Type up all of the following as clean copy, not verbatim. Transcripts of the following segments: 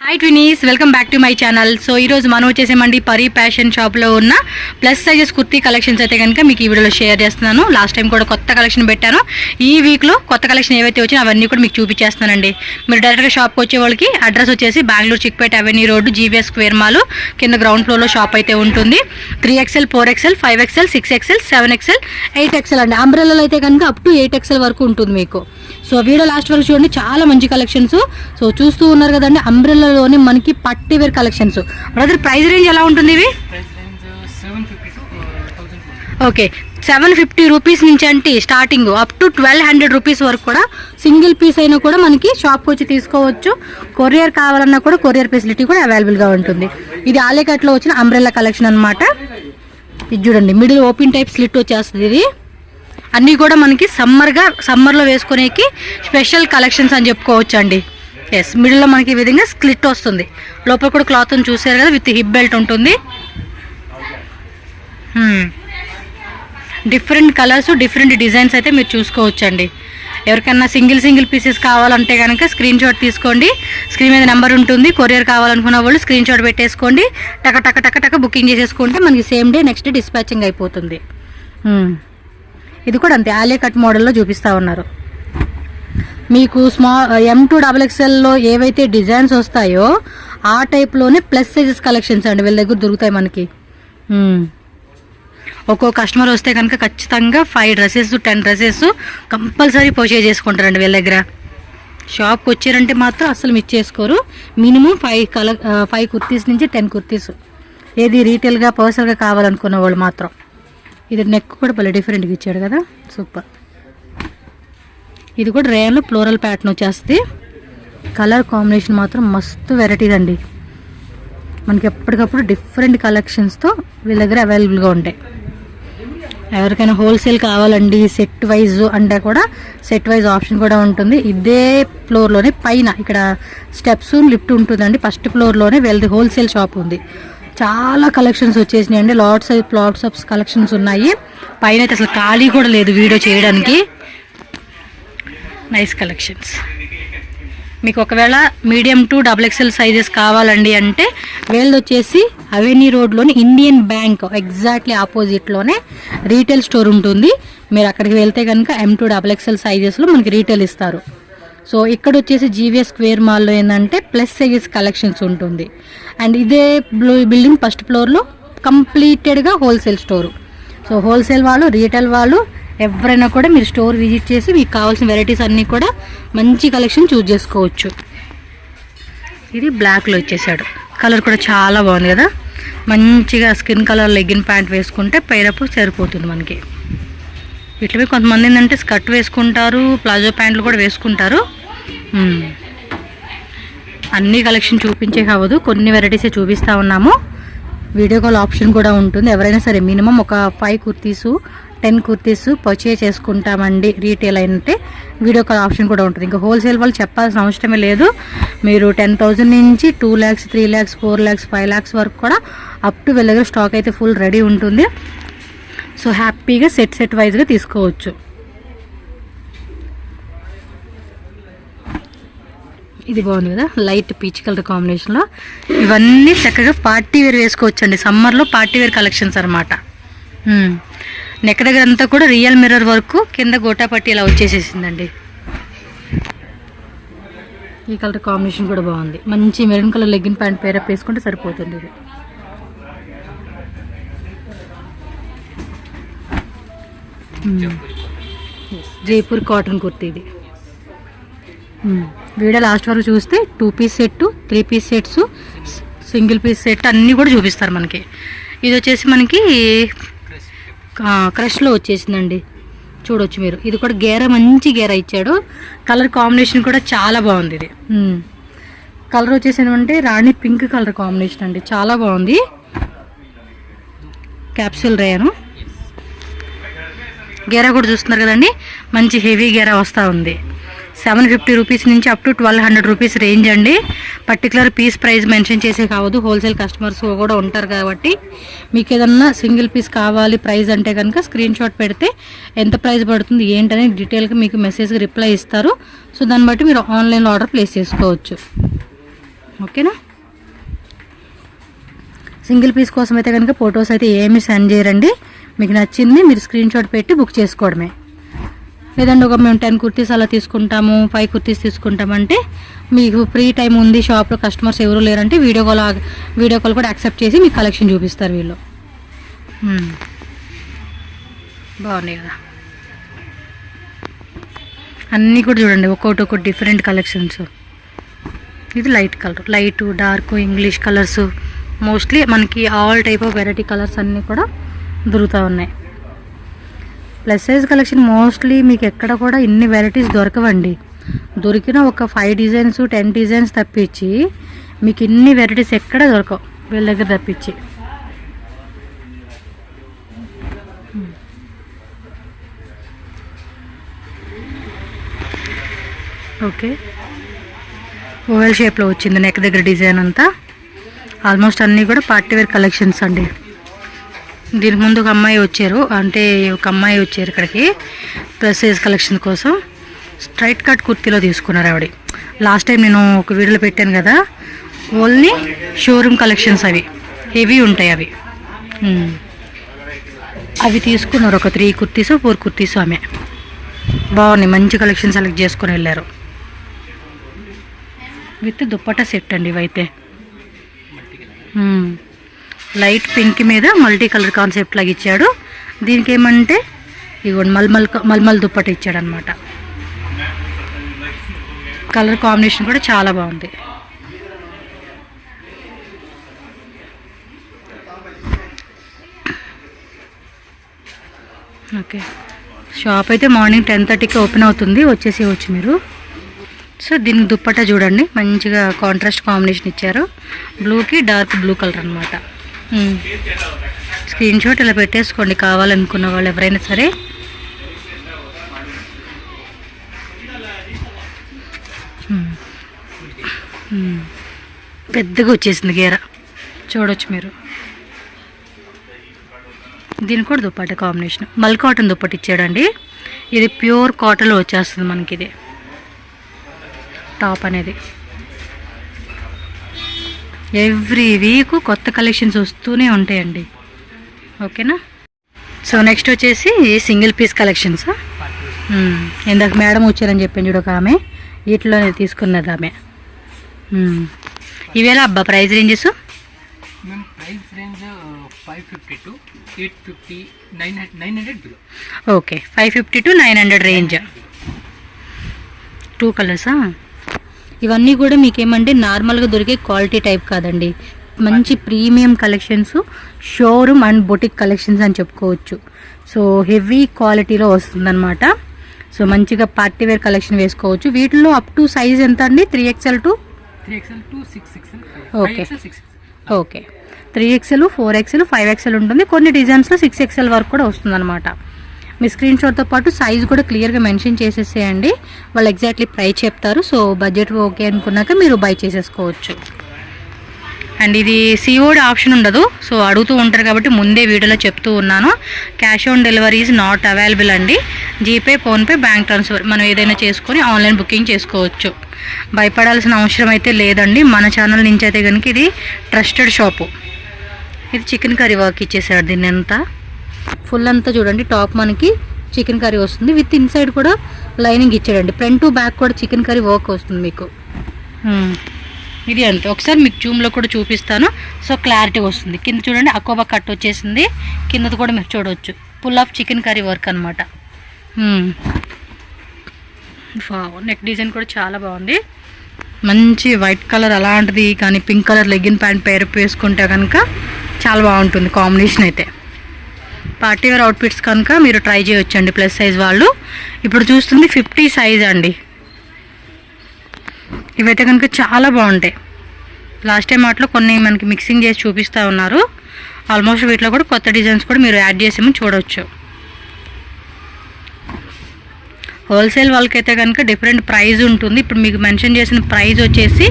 Hi twinnies, welcome back to my channel. So ఈరోజు మనం వచ్చేసేమండి Pari fashion షాప్లో ఉన్న ప్లస్ సైజెస్ కుర్తీ కలెక్షన్స్ అయితే కనుక మీకు ఈ వీడియోలో షేర్ చేస్తున్నాను. లాస్ట్ టైం కూడా కొత్త కలెక్షన్ పెట్టాను. ఈ వీక్లో కొత్త కలెక్షన్ ఏవైతే వచ్చినా అవన్నీ కూడా మీకు చూపించేస్తానండి. మీరు డైరెక్ట్గా షాప్కి వచ్చే వాళ్ళకి అడ్రస్ వచ్చేసి Bengaluru Chickpet avenue road GVS square mall కింద గ్రౌండ్ ఫ్లోర్లో షాప్ అయితే ఉంటుంది. 3XL 4XL 5XL 6XL 7XL 8XL అండి. అంబ్రెల్లాలో అయితే కనుక అప్ టు 8XL వరకు ఉంటుంది మీకు. సో వీడియో లాస్ట్ వరకు చూడండి, చాలా మంచి కలెక్షన్స్. సో చూస్తూ ఉన్నారు కదండి, అంబ్రెల్లాలోనే మనకి party wear collections. Brother price range ఎలా ఉంటుంది ఇవి? ఓకే, 750 రూపీస్ నుంచి అంటే స్టార్టింగ్ అప్ టు 1200 రూపీస్ వరకు కూడా సింగిల్ పీస్ అయినా కూడా మనకి షాప్కి వచ్చి తీసుకోవచ్చు. కొరియర్ కావాలన్నా కూడా కొరియర్ ఫెసిలిటీ కూడా అవైలబుల్గా ఉంటుంది. ఇది ఆలేకట్లో వచ్చిన అంబ్రెల్లా కలెక్షన్ అనమాట. ఇది చూడండి, మిడిల్ ఓపెన్ టైప్ స్లిట్ వచ్చేస్తుంది. ఇది అన్నీ కూడా మనకి సమ్మర్లో వేసుకునేకి స్పెషల్ కలెక్షన్స్ అని చెప్పుకోవచ్చు అండి. ఎస్, మిడిల్లో మనకి ఈ విధంగా స్లిట్ వస్తుంది. లోపల కూడా క్లాత్ చూసారు కదా, విత్ హిప్ బెల్ట్ ఉంటుంది. డిఫరెంట్ కలర్స్, డిఫరెంట్ డిజైన్స్ అయితే మీరు చూసుకోవచ్చు అండి. ఎవరికైనా సింగిల్ పీసెస్ కావాలంటే కనుక స్క్రీన్ షాట్ తీసుకోండి. స్క్రీన్ మీద నెంబర్ ఉంటుంది. కొరియర్ కావాలనుకున్న వాళ్ళు స్క్రీన్ షాట్ పెట్టేసుకోండి. టక బుకింగ్ చేసేసుకుంటే మనకి same day next day dispatching అయిపోతుంది. ఇది కూడా అంతే, ఆలియా కట్ మోడల్లో చూపిస్తూ ఉన్నారు. మీకు M2XXLలో ఏవైతే డిజైన్స్ వస్తాయో ఆ టైప్లోనే ప్లస్ సైజెస్ కలెక్షన్స్ అండి వీళ్ళ దగ్గర దొరుకుతాయి మనకి. ఒక్కో కస్టమర్ వస్తే కనుక ఖచ్చితంగా 5 డ్రెస్సెస్ 10 డ్రెస్సెస్ కంపల్సరీ పర్చేజ్ చేసుకుంటారండి వీళ్ళ దగ్గర. షాప్కి వచ్చారంటే మాత్రం అసలు మిస్ చేసుకోరు. మినిమం 5 కుర్తీస్ నుంచి 10 కుర్తీస్, ఏది రీటైల్గా పర్సనల్గా కావాలనుకున్న వాళ్ళు మాత్రం. ఇది నెక్ కూడా భలే డిఫరెంట్గా ఇచ్చాడు కదా, సూపర్. ఇది కూడా రేన్లో ఫ్లోరల్ ప్యాటర్న్ వచ్చేస్తుంది. కలర్ కాంబినేషన్ మాత్రం మస్తు వెరైటీస్ అండి. మనకి ఎప్పటికప్పుడు డిఫరెంట్ కలెక్షన్స్తో వీళ్ళ దగ్గర అవైలబుల్గా ఉంటాయి. ఎవరికైనా హోల్సేల్ కావాలండి సెట్ వైజ్ అంటే కూడా సెట్ వైజ్ ఆప్షన్ కూడా ఉంటుంది. ఇదే ఫ్లోర్లోనే పైన ఇక్కడ స్టెప్స్ లిఫ్ట్ ఉంటుందండి. ఫస్ట్ ఫ్లోర్లోనే వీళ్ళది హోల్సేల్ షాప్ ఉంది. చాలా కలెక్షన్స్ వచ్చేసినాయి అండి. ప్లాట్స్ ఆఫ్ కలెక్షన్స్ ఉన్నాయి. పైన అయితే అసలు ఖాళీ కూడా లేదు వీడియో చేయడానికి. Nice collections. మీకు ఒకవేళ మీడియం టు XXL సైజెస్ కావాలండి అంటే వీళ్ళది వచ్చేసి అవెన్యూ రోడ్లోని ఇండియన్ బ్యాంక్ ఎగ్జాక్ట్లీ ఆపోజిట్లోనే రీటైల్ స్టోర్ ఉంటుంది. మీరు అక్కడికి వెళ్తే కనుక M2XXL సైజెస్లో మనకి రీటైల్ ఇస్తారు. సో ఇక్కడ వచ్చేసి జీవీఎస్ స్క్వేర్ మాల్లో ఏంటంటే ప్లస్ సైజెస్ కలెక్షన్స్ ఉంటుంది. అండ్ ఇదే బిల్డింగ్ ఫస్ట్ ఫ్లోర్లో కంప్లీటెడ్గా హోల్సేల్ స్టోరు. సో హోల్సేల్ వాళ్ళు, రీటైల్ వాళ్ళు ఎవరైనా కూడా మీరు స్టోర్ విజిట్ చేసి మీకు కావాల్సిన వెరైటీస్ అన్నీ కూడా మంచి కలెక్షన్ చూస్ చేసుకోవచ్చు. ఇది బ్లాక్లో వచ్చేసాడు. కలర్ కూడా చాలా బాగుంది కదా, మంచిగా స్కిన్ కలర్ లెగ్గిన్ ప్యాంట్ వేసుకుంటే పైరపు సరిపోతుంది మనకి. వీటిలో కొంతమంది ఏంటంటే స్కర్ట్ వేసుకుంటారు, ప్లాజో ప్యాంట్లు కూడా వేసుకుంటారు. అన్ని కలెక్షన్ చూపించే కావద్దు, కొన్ని వెరైటీసే చూపిస్తూ ఉన్నాము. వీడియో కాల్ ఆప్షన్ కూడా ఉంటుంది. ఎవరైనా సరే మినిమం ఒక 5 కుర్తీస్ 10 కుర్తీస్ పర్చేజ్ చేసుకుంటామండి రీటైల్ అయితే వీడియో కాల్ ఆప్షన్ కూడా ఉంటుంది. ఇంకా హోల్సేల్ వాళ్ళు చెప్పాల్సిన అవసరమే లేదు. మీరు 10,000 నుంచి 2 lakhs 3 lakhs 4 lakhs 5 lakhs వరకు కూడా అప్ టు వీళ్ళ దగ్గర స్టాక్ అయితే ఫుల్ రెడీ ఉంటుంది. సో హ్యాపీగా సెట్ వైజ్గా తీసుకోవచ్చు. ఇది బాగుంది కదా, లైట్ పీచ్ కలర్ కాంబినేషన్లో. ఇవన్నీ చక్కగా పార్టీ వేర్ వేసుకోవచ్చు అండి. సమ్మర్లో పార్టీ వేర్ కలెక్షన్స్ అనమాట. నెక్ దగ్గర అంతా కూడా రియల్ మిర్రర్ వరకు, కింద గోటాపట్టి ఇలా వచ్చేసేసిందండి. ఈ కలర్ కాంబినేషన్ కూడా బాగుంది. మంచి maroon colour legging pant pair up వేసుకుంటే సరిపోతుంది. ఇది జైపూర్ కాటన్ కుర్తీ. ఇది వీడియో లాస్ట్ వరకు చూస్తే 2 piece set 3 piece sets single piece set అన్నీ కూడా చూపిస్తారు మనకి. ఇది వచ్చేసి మనకి క్రష్లో వచ్చేసిందండి, చూడవచ్చు మీరు. ఇది కూడా గేర, మంచి గేర ఇచ్చాడు. కలర్ కాంబినేషన్ కూడా చాలా బాగుంది. ఇది కలర్ వచ్చేసిందంటే రాణి పింక్ కలర్ కాంబినేషన్ అండి, చాలా బాగుంది. క్యాప్సూల్ రేయను గేరా కూడా చూస్తున్నారు కదండి, మంచి హెవీ గేరా వస్తూ ఉంది. 750 రూపీస్ నుంచి అప్ టు 1200 రూపీస్ రేంజ్ అండి. పర్టికులర్ పీస్ ప్రైస్ మెన్షన్ చేసే కావద్దు, హోల్సేల్ కస్టమర్స్ కూడా ఉంటారు కాబట్టి. మీకు ఏదన్నా సింగిల్ పీస్ కావాలి ప్రైస్ అంటే కనుక స్క్రీన్ షాట్ పెడితే ఎంత ప్రైస్ పడుతుంది ఏంటనే డీటెయిల్గా మీకు మెసేజ్కి రిప్లై ఇస్తారు. సో దాన్ని బట్టి మీరు ఆన్లైన్లో ఆర్డర్ ప్లేస్ చేసుకోవచ్చు. ఓకేనా. సింగిల్ పీస్ కోసం అయితే కనుక ఫొటోస్ అయితే ఏమీ సెండ్ చేయరండి. మీకు నచ్చింది మీరు స్క్రీన్ షాట్ పెట్టి బుక్ చేసుకోవడమే. లేదంటే ఒక మేము 10 కుర్తీస్ అలా తీసుకుంటాము, 5 కుర్తీస్ తీసుకుంటామంటే మీకు ఫ్రీ టైం ఉంది, షాప్లో కస్టమర్స్ ఎవరు లేరంటే వీడియో కాల్ కూడా యాక్సెప్ట్ చేసి మీకు కలెక్షన్ చూపిస్తారు వీళ్ళు. బాగున్నాయి కదా అన్నీ కూడా చూడండి, ఒక్కొక్కటి డిఫరెంట్ కలెక్షన్స్. ఇది light colour, light dark English colours, mostly మనకి all type of variety colours అన్నీ కూడా దొరుకుతూ ఉన్నాయి. ప్లస్ సైజ్ కలెక్షన్ మోస్ట్లీ మీకు ఎక్కడ కూడా ఇన్ని వెరైటీస్ దొరకవండి. దొరికిన ఒక 5 డిజైన్స్ 10 డిజైన్స్ తప్పించి మీకు ఇన్ని వెరైటీస్ ఎక్కడ దొరకవు వీళ్ళ దగ్గర తప్పించి. ఓకే, ఓవెల్ షేప్లో వచ్చింది నెక్ దగ్గర డిజైన్ అంతా. ఆల్మోస్ట్ అన్నీ కూడా పార్టీ వేర్ కలెక్షన్స్ అండి. దీనికి ముందు ఒక అమ్మాయి వచ్చారు ఇక్కడికి ప్లస్ సైజ్ కలెక్షన్ కోసం. స్ట్రైట్ కట్ కుర్తీలో తీసుకున్నారు ఆవిడ. లాస్ట్ టైం నేను ఒక వీడియోలో పెట్టాను కదా, ఓన్లీ షోరూమ్ కలెక్షన్స్, అవి హెవీ ఉంటాయి అవి. అవి తీసుకున్నారు ఒక 3 కుర్తీస్ 4 కుర్తీస్. ఆమె బాగున్నాయి, మంచి కలెక్షన్ సెలెక్ట్ చేసుకొని వెళ్ళారు. విత్ దుప్పట్టా సెట్ అండి ఇవైతే. లైట్ పింక్ మీద మల్టీ కలర్ కాన్సెప్ట్ లాగా ఇచ్చాడు. దీనికి ఏమంటే ఇగోండి మల్మల్ దుప్పట ఇచ్చాడు అనమాట. కలర్ కాంబినేషన్ కూడా చాలా బాగుంది. ఓకే, షాప్ అయితే మార్నింగ్ 10:30కి ఓపెన్ అవుతుంది, వచ్చేసేయచ్చు మీరు. సో దీనికి దుప్పట్టా చూడండి, మంచిగా కాంట్రాస్ట్ కాంబినేషన్ ఇచ్చారు. బ్లూకి డార్క్ బ్లూ కలర్ అనమాట. స్క్రీన్ షాట్ ఇలా పెట్టేసుకోండి కావాలనుకున్న వాళ్ళు ఎవరైనా సరే. పెద్దగా వచ్చేసింది గేర, చూడవచ్చు మీరు. దీని కూడా దుప్పట్టా కాంబినేషన్ మల్ కాటన్ దుప్పట్టు ఇచ్చాడండి. ఇది ప్యూర్ కాటన్లో వచ్చేస్తుంది మనకి. ఇది టాప్ అనేది ఎవ్రీ వీక్ కొత్త కలెక్షన్స్ వస్తూనే ఉంటాయండి. ఓకేనా. సో నెక్స్ట్ వచ్చేసి సింగిల్ పీస్ కలెక్షన్స్. ఇందాక మేడం వచ్చారని చెప్పాను చూడు, ఒక ఆమె వీటిలోనే తీసుకున్నది ఆమె. ఇవేలా అబ్బా ప్రైస్ రేంజెస్? మేము price range 550 to 850 900 below. Okay, 550 to 900 range. 2 కలర్సా? ఇవన్నీ కూడా మీకేమంటే నార్మల్గా దొరికే క్వాలిటీ టైప్ కాదండి, మంచి premium collections, showroom and boutique collections అని చెప్పుకోవచ్చు. సో హెవీ క్వాలిటీలో వస్తుందన్నమాట. సో మంచిగా పార్టీ వేర్ కలెక్షన్ వేసుకోవచ్చు. వీటిలో అప్ టు సైజ్ ఎంత అండి? 3XL to 6XL. Okay okay, 3XL 4XL 5XL ఉంటుంది. కొన్ని డిజైన్స్లో 6XL వరకు కూడా వస్తుందన్నమాట. మీ స్క్రీన్ షాట్తో పాటు సైజ్ కూడా క్లియర్గా మెన్షన్ చేసేసేయండి, వాళ్ళు ఎగ్జాక్ట్లీ ప్రైస్ చెప్తారు. సో బడ్జెట్ ఓకే అనుకున్నాక మీరు బై చేసేసుకోవచ్చు. అండ్ ఇది సిఓడి ఆప్షన్ ఉండదు, సో అడుగుతూ ఉంటారు కాబట్టి ముందే వీడియోలో చెప్తూ ఉన్నాను. Cash on delivery is not available అండి. జీపే, ఫోన్పే, బ్యాంక్ ట్రాన్స్ఫర్ మనం ఏదైనా చేసుకొని ఆన్లైన్ బుకింగ్ చేసుకోవచ్చు. భయపడాల్సిన అవసరం అయితే లేదండి. మన ఛానల్ నుంచి అయితే కనుక ఇది ట్రస్టెడ్ షాపు. ఇది చికెన్ కర్రీ వర్క్ ఇచ్చేసాడు. దీన్ని అంతా ఫుల్ అంతా చూడండి, టాప్ మనకి చికెన్ కర్రీ వస్తుంది, విత్ ఇన్సైడ్ కూడా లైనింగ్ ఇచ్చాడండి. ఫ్రంట్ టు బ్యాక్ కూడా చికెన్ కర్రీ వర్క్ వస్తుంది మీకు. ఇది అంతే, ఒకసారి మీకు జూమ్లో కూడా చూపిస్తాను. సో క్లారిటీ వస్తుంది. కింద చూడండి అకోబా కట్ వచ్చేసింది, కిందది కూడా మీరు చూడవచ్చు. Full of chicken curry work అనమాట. నెక్ డిజైన్ కూడా చాలా బాగుంది. మంచి వైట్ కలర్ అలాంటిది కానీ పింక్ కలర్ లెగ్గిన్ ప్యాంట్ పేరు వేసుకుంటే కనుక చాలా బాగుంటుంది కాంబినేషన్. అయితే పార్టీ వేర్ అవుట్ఫిట్స్ కనుక మీరు ట్రై చేయొచ్చండి ప్లస్ సైజ్ వాళ్ళు. ఇప్పుడు చూస్తుంది 50 సైజ్ అండి. ఇవైతే కనుక చాలా బాగుంటాయి. లాస్ట్ టైం వాటిలో కొన్ని మనకి మిక్సింగ్ చేసి చూపిస్తూ ఉన్నారు. ఆల్మోస్ట్ వీటిలో కూడా కొత్త డిజైన్స్ కూడా మీరు యాడ్ చేసేమో చూడవచ్చు. హోల్సేల్ వాళ్ళకైతే కనుక డిఫరెంట్ ప్రైస్ ఉంటుంది. ఇప్పుడు మీకు మెన్షన్ చేసిన ప్రైస్ వచ్చేసి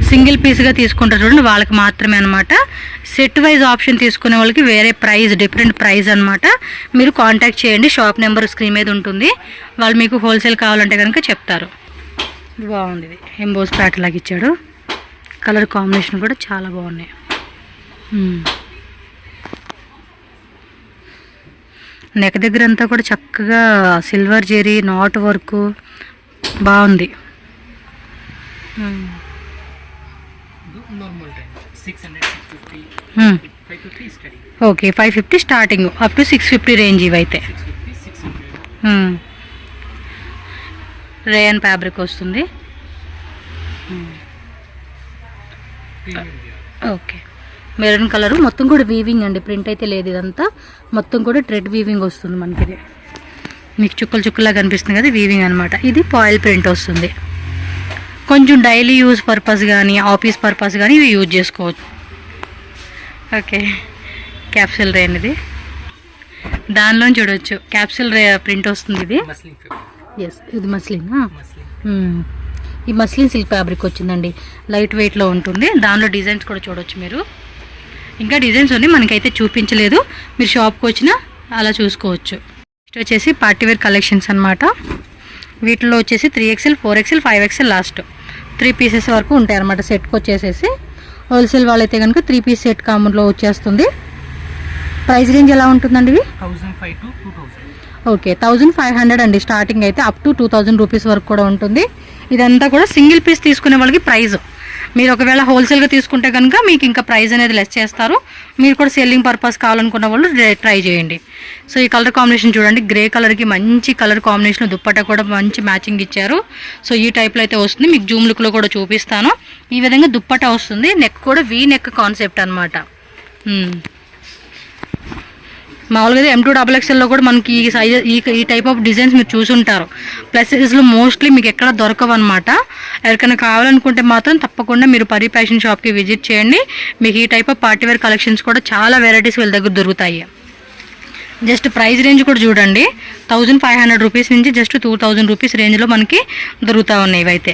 సింగిల్ పీస్గా తీసుకుంటారు చూడండి, వాళ్ళకి మాత్రమే అనమాట. సెట్ వైజ్ ఆప్షన్ తీసుకునే వాళ్ళకి వేరే ప్రైస్, డిఫరెంట్ ప్రైస్ అనమాట. మీరు కాంటాక్ట్ చేయండి, షాప్ నెంబర్ స్క్రీన్ మీద ఉంటుంది. వాళ్ళు మీకు హోల్సేల్ కావాలంటే కనుక చెప్తారు. బాగుంది, ఇది ఎంబోస్ ప్యాట్ లాగా ఇచ్చాడు. కలర్ కాంబినేషన్ కూడా చాలా బాగున్నాయి. నెక్ దగ్గర అంతా కూడా చక్కగా సిల్వర్ జెరీ నాట్ వర్క్ బాగుంది. Okay 550 starting up to 650 range ఇవైతే. రేయన్ ఫ్యాబ్రిక్ వస్తుంది. ఓకే మెరూన్ కలరు మొత్తం కూడా వీవింగ్ అండి, ప్రింట్ అయితే లేదు. ఇదంతా మొత్తం కూడా థ్రెడ్ వీవింగ్ వస్తుంది మనకి. ఇది మీకు చుక్కలు చుక్కలా కనిపిస్తుంది కదా, వీవింగ్ అనమాట. ఇది పాయిల్ ప్రింట్ వస్తుంది. కొంచెం డైలీ యూజ్ పర్పస్ కానీ ఆఫీస్ పర్పస్ కానీ ఇవి యూజ్ చేసుకోవచ్చు. ఓకే క్యాప్సూల్ రే అనేది దానిలో చూడవచ్చు. క్యాప్సూల్ రే ప్రింట్ వస్తుంది. ఇది ఎస్ ఇది మస్లిన్. ఈ మస్లిన్ సిల్క్ ఫ్యాబ్రిక్ వచ్చిందండి, లైట్ వెయిట్లో ఉంటుంది. దానిలో డిజైన్స్ కూడా చూడవచ్చు మీరు. ఇంకా డిజైన్స్ ఉన్నాయి, మనకైతే చూపించలేదు. మీరు షాప్కి వచ్చినా అలా చూసుకోవచ్చు. నెక్స్ట్ వచ్చేసి పార్టీవేర్ కలెక్షన్స్ అనమాట. వీటిలో వచ్చేసి 3XL 4XL 5XL last 3 pieces వరకు ఉంటాయి అనమాట. సెట్కి వచ్చేసేసి హోల్సేల్ వాళ్ళైతే కనుక 3 పీస్ సెట్ కామన్లో వచ్చేస్తుంది. ప్రైస్ రేంజ్ ఎలా ఉంటుందండి ఇవి? 1500 to 2000. ఓకే 1500 అండి స్టార్టింగ్ అయితే, అప్ టు 2000 రూపీస్ వరకు కూడా ఉంటుంది. ఇదంతా కూడా సింగిల్ పీస్ తీసుకునే వాళ్ళకి ప్రైస్. మీరు ఒకవేళ హోల్సేల్గా తీసుకుంటే కనుక మీకు ఇంకా ప్రైస్ అనేది లెస్ చేస్తారు. మీరు కూడా సెల్లింగ్ పర్పస్ కావాలనుకున్న వాళ్ళు ట్రై చేయండి. సో ఈ కలర్ కాంబినేషన్ చూడండి, గ్రే కలర్కి మంచి కలర్ కాంబినేషన్, దుప్పట్టా కూడా మంచి మ్యాచింగ్ ఇచ్చారు. సో ఈ టైప్లో అయితే వస్తుంది. మీకు జూమ్ లుక్లో కూడా చూపిస్తాను. ఈ విధంగా దుప్పట్టా వస్తుంది. నెక్ కూడా వీ నెక్ కాన్సెప్ట్ అనమాట. మామూలుగా M2XXLలో కూడా మనకి ఈ సైజ్ ఈ టైప్ ఆఫ్ డిజైన్స్ మీరు చూసుంటారు. ప్లస్ సైజ్లో మోస్ట్లీ మీకు ఎక్కడ దొరకవు అనమాట. ఎవరికైనా కావాలనుకుంటే మాత్రం తప్పకుండా మీరు పరి ఫ్యాషన్ షాప్కి విజిట్ చేయండి. మీకు ఈ టైప్ ఆఫ్ పార్టీవేర్ కలెక్షన్స్ కూడా చాలా వెరైటీస్ వీళ్ళ దగ్గర దొరుకుతాయి. జస్ట్ ప్రైస్ రేంజ్ కూడా చూడండి, 1500 రూపీస్ నుంచి జస్ట్ 2000 రూపీస్ రేంజ్లో మనకి దొరుకుతూ ఉన్నాయి ఇవైతే.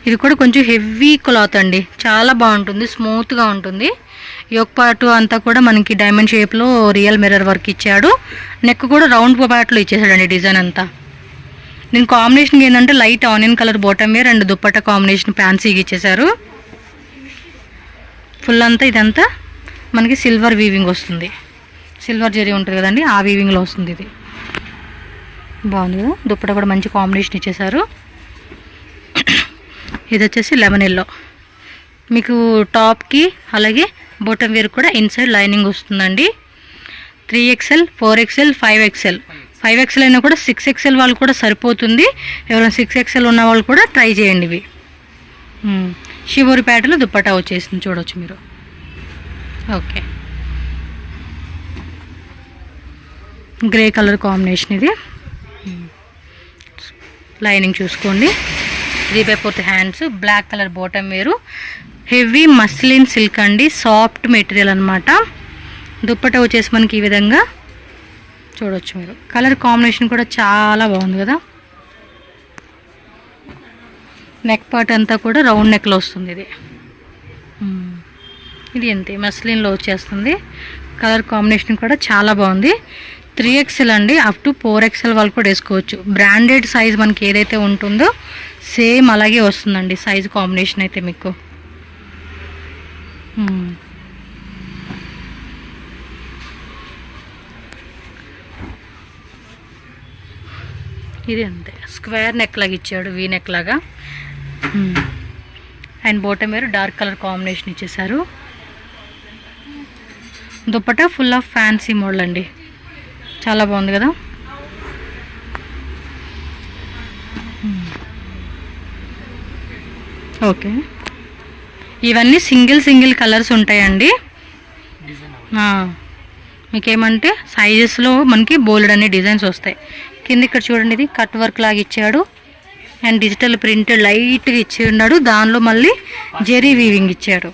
ఇది కూడా కొంచెం హెవీ క్లాత్ అండి, చాలా బాగుంటుంది, స్మూత్గా ఉంటుంది. యోక్ పార్ట్ అంతా కూడా మనకి డైమండ్ షేప్లో రియల్ మిర్రర్ వర్క్ ఇచ్చాడు. నెక్ కూడా రౌండ్ పార్ట్లో ఇచ్చేసాడండి డిజైన్ అంతా. దీని కాంబినేషన్ ఏంటంటే light onion colour bottom wear and dupatta combination ఫ్యాన్సీగా ఇచ్చేసారు. ఫుల్ అంతా ఇదంతా మనకి సిల్వర్ వీవింగ్ వస్తుంది. సిల్వర్ జరీ ఉంటుంది కదండి, ఆ వీవింగ్లో వస్తుంది. ఇది బాగుంది కదా, దుప్పట్టా కూడా మంచి కాంబినేషన్ ఇచ్చేసారు. ఇది వచ్చేసి లెమన్ ఎల్లో, మీకు టాప్కి అలాగే బాటమ్ వేర్ కూడా ఇన్సైడ్ లైనింగ్ వస్తుందండి. 3XL 4XL 5XL అయినా కూడా 6XL వాళ్ళు కూడా సరిపోతుంది. ఎవరైనా 6XL ఉన్న వాళ్ళు కూడా ట్రై చేయండి. ఇవి షివోరి ప్యాటర్న్లో దుప్పట్టా వచ్చేసింది చూడవచ్చు మీరు. Okay grey colour combination. ఇది లైనింగ్ చూసుకోండి, 3/4 హ్యాండ్స్, బ్లాక్ కలర్ బాటమ్ వేరు, హెవీ మస్లిన్ సిల్క్ అండి, సాఫ్ట్ మెటీరియల్ అనమాట. దుప్పట్టా వచ్చేసి మనకి ఈ విధంగా చూడవచ్చు మీరు. కలర్ కాంబినేషన్ కూడా చాలా బాగుంది కదా. నెక్ పార్ట్ అంతా కూడా రౌండ్ నెక్లో వస్తుంది. ఇది అంతే మస్లిన్లో వచ్చేస్తుంది. కలర్ కాంబినేషన్ కూడా చాలా బాగుంది. 3XL అండి, అప్ టు 4XL వాళ్ళు కూడా వేసుకోవచ్చు. బ్రాండెడ్ సైజ్ మనకి ఏదైతే ఉంటుందో సేమ్ అలాగే వస్తుందండి సైజ్ కాంబినేషన్ అయితే మీకు. ఇది అంతే స్క్వేర్ నెక్ లాగా ఇచ్చాడు, వీ నెక్ లాగా. అండ్ బాటమ్ వేరు డార్క్ కలర్ కాంబినేషన్ ఇచ్చేసారు. Dupatta full of fancy model అండి, చాలా బాగుంది కదా. ఓకే ఇవన్నీ సింగిల్ కలర్స్ ఉంటాయండి. మీకేమంటే సైజెస్లో మనకి బోల్డ్ అనే డిజైన్స్ వస్తాయి. కింద ఇక్కడ చూడండి, ఇది కట్ వర్క్ లాగా ఇచ్చాడు అండ్ డిజిటల్ ప్రింట్ లైట్గా ఇచ్చి ఉన్నాడు. దానిలో మళ్ళీ జెరీ వీవింగ్ ఇచ్చాడు.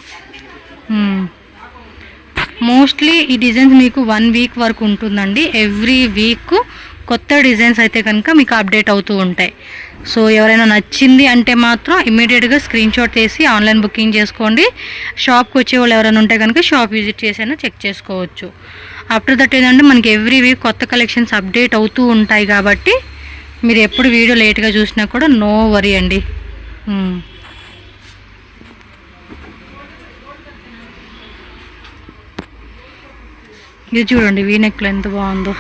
మోస్ట్లీ ఈ డిజైన్స్ మీకు 1 వీక్ వరకు ఉంటుందండి. ఎవ్రీ వీక్ కొత్త డిజైన్స్ అయితే కనుక మీకు అప్డేట్ అవుతూ ఉంటాయి. సో ఎవరైనా నచ్చింది అంటే మాత్రం ఇమీడియట్గా స్క్రీన్ షాట్ తీసి ఆన్లైన్ బుకింగ్ చేసుకోండి. షాప్కి వచ్చే వాళ్ళు ఎవరైనా ఉంటే కనుక షాప్ విజిట్ చేసైనా చెక్ చేసుకోవచ్చు. ఆఫ్టర్ దట్ ఏంటంటే మనకి ఎవ్రీ వీక్ కొత్త కలెక్షన్స్ అప్డేట్ అవుతూ ఉంటాయి కాబట్టి మీరు ఎప్పుడు వీడియో లేట్గా చూసినా కూడా నో వరీ అండి. ఇది చూడండి వీనెక్లో ఎంత బాగుందో.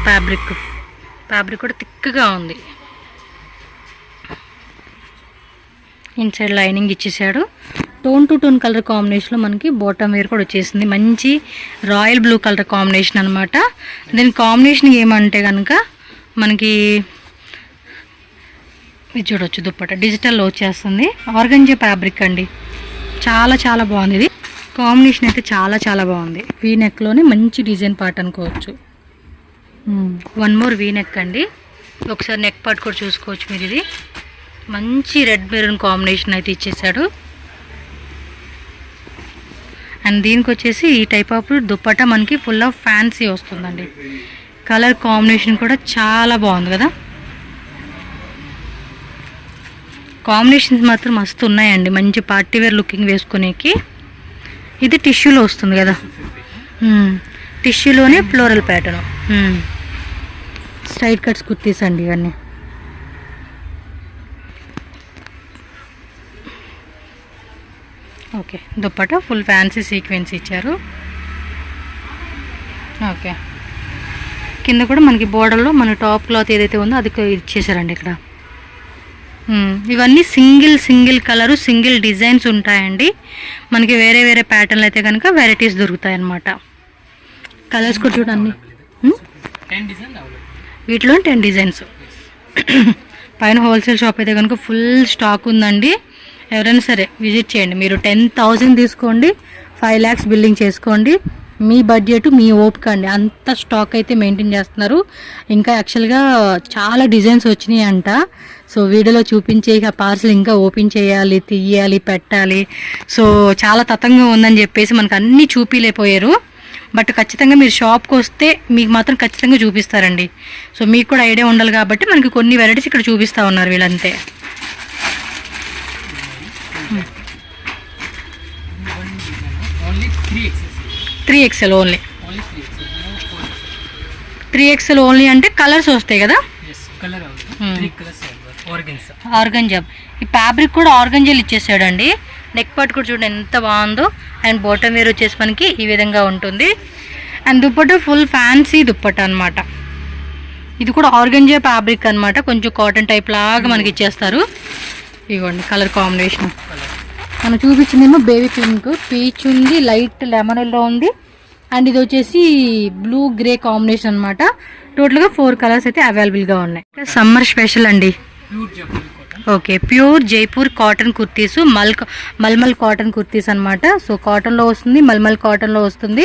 ఫ్యాబ్రిక్ కూడా థిక్గా ఉంది. ఇన్సైడ్ లైనింగ్ ఇచ్చేసాడు. టోన్ టు టోన్ కలర్ కాంబినేషన్లో మనకి బాటమ్ వేర్ కూడా వచ్చేసింది. మంచి రాయల్ బ్లూ కలర్ కాంబినేషన్ అనమాట. దీని కాంబినేషన్ ఏమంటే కనుక మనకి ఇది చూడొచ్చు, దుప్పట డిజిటల్లో వచ్చేస్తుంది. ఆర్గంజా ఫ్యాబ్రిక్ అండి, చాలా చాలా బాగుంది. ఇది కాంబినేషన్ అయితే చాలా చాలా బాగుంది. వీ నెక్లోనే మంచి డిజైన్ పార్ట్ అనుకోవచ్చు. వన్ మోర్ వీ నెక్ అండి. ఒకసారి నెక్ పార్ట్ కూడా చూసుకోవచ్చు మీరు. ఇది మంచి రెడ్ మెరూన్ కాంబినేషన్ అయితే ఇచ్చేసాడు. అండ్ దీనికి వచ్చేసి ఈ టైప్ ఆఫ్ దుప్పట మనకి ఫుల్ ఆఫ్ ఫ్యాన్సీ వస్తుందండి. కలర్ కాంబినేషన్ కూడా చాలా బాగుంది కదా. కాంబినేషన్స్ మాత్రం మస్తు ఉన్నాయండి. మంచి పార్టీ వేర్ లుకింగ్ వేసుకునేకి. ఇది టిష్యూలో వస్తుంది కదా, టిష్యూలోనే floral pattern. Straight cuts kurtis అండి ఇవన్నీ. Okay, dupatta full fancy sequence ఇచ్చారు. ఓకే, కింద కూడా మనకి బోర్డర్లో మన టాప్ క్లాత్ ఏదైతే ఉందో అది ఇచ్చేసారండి ఇక్కడ. ఇవన్నీ సింగిల్ కలరు సింగిల్ డిజైన్స్ ఉంటాయండి. మనకి వేరే వేరే ప్యాటర్న్లు అయితే కనుక వెరైటీస్ దొరుకుతాయి అన్నమాట. కలర్స్ కూడా చూడండి, వీటిలో 10 డిజైన్స్. పైన హోల్సేల్ షాప్ అయితే కనుక ఫుల్ స్టాక్ ఉందండి. ఎవరైనా సరే విజిట్ చేయండి. మీరు 10,000 తీసుకోండి, 5 lakhs బిల్లింగ్ చేసుకోండి. మీ బడ్జెట్ మీ ఓపిక అండి, అంత స్టాక్ అయితే మెయింటైన్ చేస్తున్నారు. ఇంకా యాక్చువల్గా చాలా డిజైన్స్ వచ్చినాయి అంట. సో వీడియోలో చూపించే పార్సల్ ఇంకా ఓపెన్ చేయాలి, తీయాలి, పెట్టాలి. సో చాలా తతంగా ఉందని చెప్పేసి మనకు అన్నీ చూపిలేకపోయారు. బట్ ఖచ్చితంగా మీరు షాప్కి వస్తే మీకు మాత్రం ఖచ్చితంగా చూపిస్తారండి. సో మీకు కూడా ఐడియా ఉండాలి కాబట్టి మనకి కొన్ని వెరైటీస్ ఇక్కడ చూపిస్తూ ఉన్నారు వీళ్ళంతే. Three XL only. 3XL only అంటే కలర్స్ వస్తాయి కదా. ఆర్గంజా, ఈ ఫ్యాబ్రిక్ కూడా ఆర్గంజాలు ఇచ్చేసాడండి. నెక్ పార్ట్ కూడా చూడండి ఎంత బాగుందో. అండ్ బాటమ్ వేర్ వచ్చేసి మనకి ఈ విధంగా ఉంటుంది. And dupatta full fancy dupatta అనమాట. ఇది కూడా ఆర్గంజా ఫ్యాబ్రిక్ అనమాట. కొంచెం కాటన్ టైప్ లాగా మనకి ఇచ్చేస్తారు. ఇవ్వండి కలర్ కాంబినేషన్. మనం చూపించిందేమో బేబీ పింక్, పీచ్ ఉంది, లైట్ లెమన్ ఎల్లో ఉంది. అండ్ ఇది వచ్చేసి బ్లూ గ్రే కాంబినేషన్ అనమాట. టోటల్గా 4 కలర్స్ అయితే అవైలబుల్గా ఉన్నాయి. సమ్మర్ స్పెషల్ అండి. Okay, pure Jaipur cotton kurtis, mulmul cotton kurtis అనమాట. సో కాటన్లో వస్తుంది, మల్మల్ కాటన్లో వస్తుంది,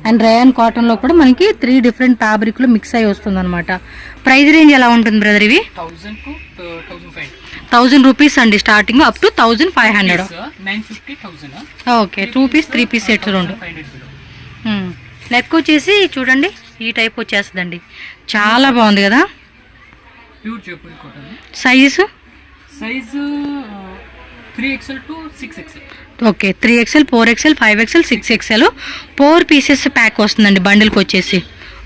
అండ్ రయాన్ కాటన్లో కూడా మనకి 3 డిఫరెంట్ ఫ్యాబ్రిక్లు మిక్స్ అయ్యి వస్తుంది అనమాట. ప్రైస్ రేంజ్ ఎలా ఉంటుంది బ్రదర్ ఇవి? 1000 రూపీస్ అండి starting, up to 1500. Okay, 2 piece 3 piece sets రెండు. నెక్ వచ్చేసి చూడండి ఈ టైప్ వచ్చేస్తుందండి. చాలా బాగుంది కదా. Size 3XL to 6XL. Okay, 3XL, 4XL, 5XL, 6XL 4 pieces pack వస్తుందండి బండిల్కి వచ్చేసి.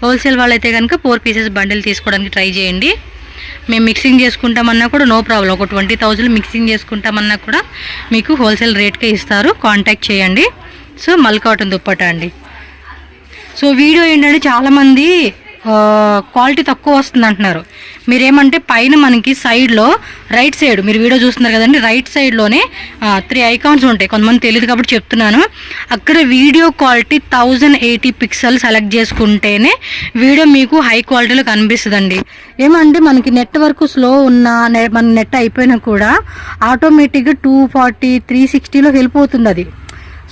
హోల్సేల్ వాళ్ళైతే కనుక 4 పీసెస్ బండిల్ తీసుకోవడానికి ట్రై చేయండి. మేము మిక్సింగ్ చేసుకుంటామన్నా కూడా నో ప్రాబ్లం. ఒక 20,000 మిక్సింగ్ చేసుకుంటామన్నా కూడా మీకు హోల్సేల్ రేట్కే ఇస్తారు. కాంటాక్ట్ చేయండి. సో మల్ కాటన్ దుప్పట అండి. సో వీడియో ఏంటంటే చాలామంది క్వాలిటీ తక్కువ వస్తుంది అంటున్నారు. మీరేమంటే పైన మనకి సైడ్లో రైట్ సైడ్ మీరు వీడియో చూస్తున్నారు కదండి, రైట్ సైడ్లోనే 3 ఐకాన్స్ ఉంటాయి. కొంతమంది తెలియదు కాబట్టి చెప్తున్నాను. అక్కడ వీడియో క్వాలిటీ 1080 పిక్సెల్ సెలెక్ట్ చేసుకుంటేనే వీడియో మీకు హై క్వాలిటీలో కనిపిస్తుందండి. ఏమంటే మనకి నెట్వర్క్ స్లో ఉన్న మన నెట్ అయిపోయినా కూడా ఆటోమేటిక్గా 240, 360లో వెళ్ళిపోతుంది అది.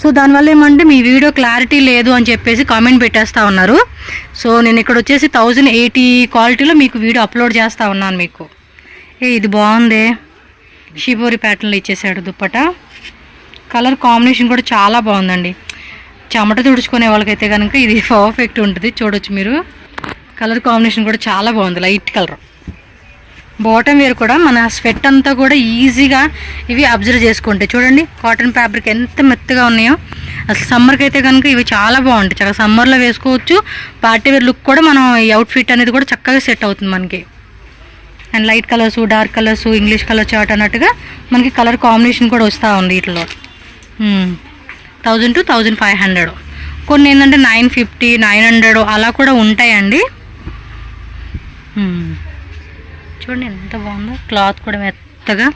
సో దానివల్ల ఏమంటే మీ వీడియో క్లారిటీ లేదు అని చెప్పేసి కామెంట్ పెట్టేస్తూ ఉన్నారు. సో నేను ఇక్కడ వచ్చేసి 1080 క్వాలిటీలో మీకు వీడియో అప్లోడ్ చేస్తూ ఉన్నాను మీకు. ఇది బాగుంది, షిబోరి ప్యాటర్న్లో ఇచ్చేసాడు దుప్పట. కలర్ కాంబినేషన్ కూడా చాలా బాగుందండి. చెమట తుడుచుకునే వాళ్ళకైతే కనుక ఇది పర్ఫెక్ట్ ఉంటుంది. చూడొచ్చు మీరు, కలర్ కాంబినేషన్ కూడా చాలా బాగుంది, లైట్ కలర్. బాటమ్ వేర్ కూడా మన స్వెట్ అంతా కూడా ఈజీగా ఇవి అబ్జర్వ్ చేసుకుంటే చూడండి కాటన్ ఫ్యాబ్రిక్ ఎంత మెత్తగా ఉన్నాయో. అసలు సమ్మర్కి అయితే కనుక ఇవి చాలా బాగుంటాయి. చక్కగా సమ్మర్లో వేసుకోవచ్చు. పార్టీ వేర్ లుక్ కూడా మనం ఈ అవుట్ఫిట్ అనేది కూడా చక్కగా సెట్ అవుతుంది మనకి. And light colours, dark colours, English colour chart అన్నట్టుగా మనకి కలర్ కాంబినేషన్ కూడా వస్తూ ఉంది వీటిలో. 1000 to 1500 కొన్ని ఏంటంటే 950, 900 అలా కూడా ఉంటాయండి. చూడండి ఎంత బాగుందో, క్లాత్ కూడా మెత్తగా.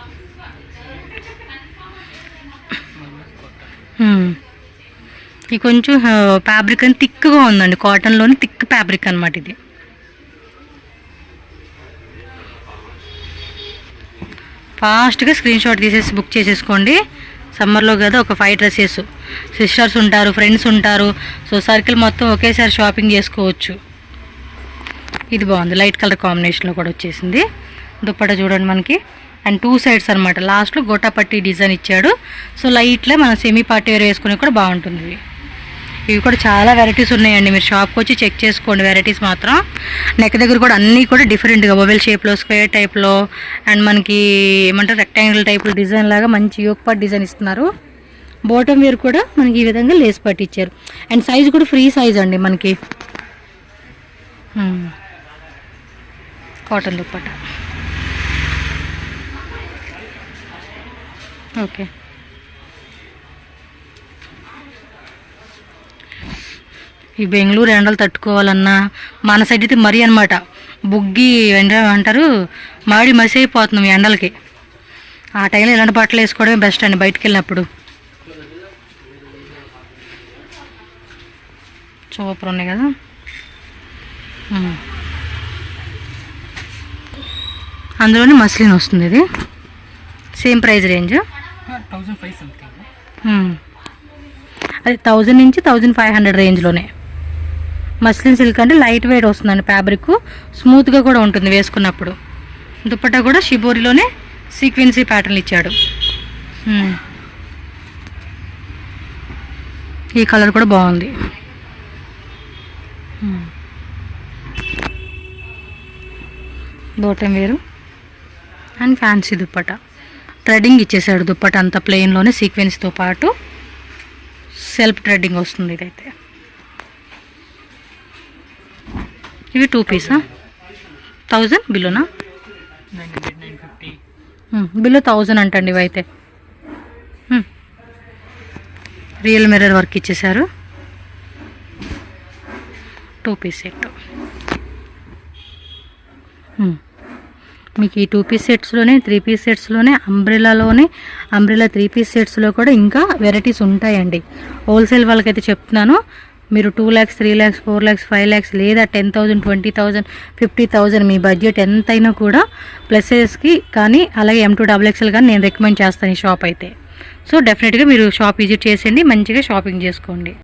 ఇది కొంచెం ఫ్యాబ్రిక్ అని థిక్గా ఉందండి, కాటన్లోని థిక్ ఫ్యాబ్రిక్ అనమాట ఇది. ఫాస్ట్గా స్క్రీన్ షాట్ తీసేసి బుక్ చేసేసుకోండి. సమ్మర్లో కదా, ఒక 5 డ్రెస్సెస్, సిస్టర్స్ ఉంటారు, ఫ్రెండ్స్ ఉంటారు, సో సర్కిల్ మొత్తం ఒకేసారి షాపింగ్ చేసుకోవచ్చు. ఇది బాగుంది, లైట్ కలర్ కాంబినేషన్లో కూడా వచ్చేసింది. దుప్పట చూడండి మనకి, అండ్ 2 సైడ్స్ అనమాట. లాస్ట్లో గోటాపట్టి డిజైన్ ఇచ్చాడు. సో లైట్లో మనం సెమీ పార్టీ వేర్ వేసుకుని కూడా బాగుంటుంది. ఇవి కూడా చాలా వెరైటీస్ ఉన్నాయండి, మీరు షాప్కి వచ్చి చెక్ చేసుకోండి. వెరైటీస్ మాత్రం నెక్ దగ్గర కూడా అన్నీ కూడా డిఫరెంట్గా మొబైల్ షేప్లో, స్క్వేర్ టైప్లో, అండ్ మనకి ఏమంటారు రెక్టాంగిల్ టైప్లో డిజైన్ లాగా మంచి యోక్ పార్ట్ డిజైన్ ఇస్తున్నారు. బాటమ్ వేర్ కూడా మనకి ఈ విధంగా లేస్ పట్టి ఇచ్చారు. అండ్ సైజ్ కూడా ఫ్రీ సైజ్ అండి మనకి. కాటన్ దుప్పట. ఓకే, ఈ బెంగళూరు ఎండలు తట్టుకోవాలన్నా మన సైడ్ అయితే మరీ అనమాట, బుగ్గి ఎండ అంటారు, మాడి మసి అయిపోతున్నాం ఈ ఎండలకి. ఆ టైంలో ఇలాంటి బట్టలు వేసుకోవడమే బెస్ట్ అండి బయటికి వెళ్ళినప్పుడు. సూపర్ ఉన్నాయి కదా. అందులోనే మస్లిన్ వస్తుంది, ఇది సేమ్ ప్రైస్ రేంజ్ 1500 something. అది 1000 నుంచి 1500 రేంజ్లోనే. మస్లిన్ సిల్క్ అంటే లైట్ వెయిట్ వస్తుందండి, ఫ్యాబ్రిక్ స్మూత్గా కూడా ఉంటుంది వేసుకున్నప్పుడు. దుప్పట్టా కూడా షిబోరిలోనే సీక్వెన్సీ ప్యాటర్న్ ఇచ్చాడు. ఈ కలర్ కూడా బాగుంది. బాటమ్ వేరు అండ్ ఫ్యాన్సీ దుప్పట్టా. థ్రెడ్డింగ్ ఇచ్చేసాడు దుప్పట్టా అంతా ప్లెయిన్లోనే, సీక్వెన్స్తో పాటు సెల్ఫ్ థ్రెడ్డింగ్ వస్తుంది. ఇదైతే ఇవి 2 పీసా? 1000 బిలోనా? 900, 950. బిలో 1000 అంటండి ఇవైతే. రియల్ మిర్రర్ వర్క్ ఇచ్చేసారు. 2 పీస్ సెట్. మీకు ఈ 2 పీస్ సెట్స్లోనే, 3 పీస్ సెట్స్లోనే, అంబ్రెలా 3 పీస్ సెట్స్లో కూడా ఇంకా వెరైటీస్ ఉంటాయండి. హోల్సేల్ వాళ్ళకైతే చెప్తున్నాను, మీరు 2 lakhs, 3 lakhs, 4 lakhs, 5 lakhs లేదా 10,000, 20,000, 50,000 మీ బడ్జెట్ ఎంతైనా కూడా ప్లసెస్కి కానీ అలాగే M2XXL కానీ నేను రికమెండ్ చేస్తాను ఈ షాప్ అయితే. సో డెఫినెట్గా మీరు షాప్ విజిట్ చేసేయండి, మంచిగా షాపింగ్ చేసుకోండి.